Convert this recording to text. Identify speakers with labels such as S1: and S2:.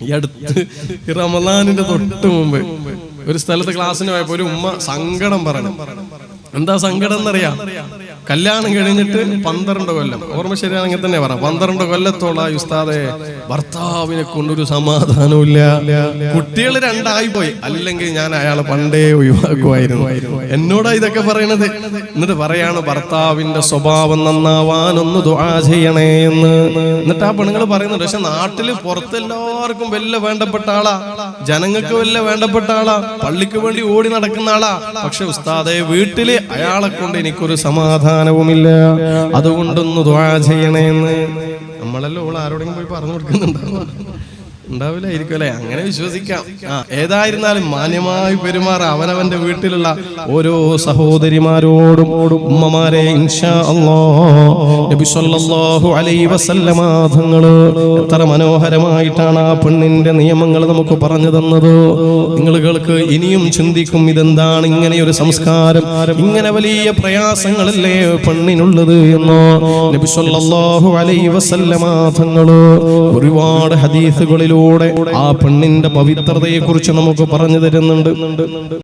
S1: ഈ അടുത്ത് റമളാനിന്റെ തൊട്ട് മുമ്പ് ഒരു സ്ഥലത്ത് ക്ലാസ്സിന് പോയപ്പോ ഒരു ഉമ്മ സങ്കടം പറഞ്ഞു. എന്താ സങ്കടം എന്നറിയാം? കല്യാണം കഴിഞ്ഞിട്ട് 12 കൊല്ലം, ഓർമ്മ ശരിയാണെങ്കിൽ തന്നെ പറ, 12 കൊല്ലത്തോളായി ഉസ്താദെ ഭർത്താവിനെ കൊണ്ടൊരു സമാധാനമില്ല. കുട്ടികൾ 2 ആയി പോയി, അല്ലെങ്കിൽ ഞാൻ അയാളെ പണ്ടേ ഒഴിവാക്കുമായിരുന്നു. എന്നോടാ ഇതൊക്കെ പറയണത്. എന്നിട്ട് പറയാണ് ഭർത്താവിന്റെ സ്വഭാവം നന്നാവാൻ ഒന്ന് ദുആ ചെയ്യണേ എന്ന്. എന്നിട്ട് ആ പെണ്ണുങ്ങൾ പറയുന്നുണ്ട്, പക്ഷെ നാട്ടില് പുറത്തെല്ലാവർക്കും വല്ല വേണ്ടപ്പെട്ട ആളാ, ജനങ്ങൾക്ക് വല്ല വേണ്ടപ്പെട്ട ആളാ, പള്ളിക്ക് വേണ്ടി ഓടി നടക്കുന്ന ആളാ. പക്ഷെ ഉസ്താദെ വീട്ടില് അയാളെ കൊണ്ട് എനിക്കൊരു സമാധാനവുമില്ല, അതുകൊണ്ടൊന്ന് ദുആ ചെയ്യണേന്ന്. നമ്മളെല്ലാം ഓൾ ആരോടെങ്കിലും പോയി പറഞ്ഞു ഉണ്ടാവില്ലായിരിക്കും അല്ലെ? അങ്ങനെ വിശ്വസിക്കാം. ഏതായിരുന്നാലും മാന്യമായി പെരുമാറാം അവനവന്റെ വീട്ടിലുള്ള ഓരോ സഹോദരിമാരോടും. ഉമ്മമാരെ ഇൻഷാ അല്ലാഹ് നബി സല്ലല്ലാഹു അലൈഹി വസല്ലമ തങ്ങൾ എത്ര മനോഹരമായിട്ടാണ് ആ പെണ്ണിന്റെ നിയമങ്ങൾ നമുക്ക് പറഞ്ഞു തന്നത്. നിങ്ങളുകൾക്ക് ഇനിയും ചിന്തിക്കും, ഇതെന്താണ് ഇങ്ങനെയൊരു സംസ്കാരം, ഇങ്ങനെ വലിയ പ്രയാസങ്ങളല്ലേ പെണ്ണിനുള്ളത് എന്ന്. നബി സല്ലല്ലാഹു അലൈഹി വസല്ലമ തങ്ങൾ ഒരുപാട് ഹദീസുകളിൽ ആ പെണ്ണിന്റെ പവിത്രതയെ കുറിച്ച് നമുക്ക് പറഞ്ഞു തരുന്നുണ്ട്.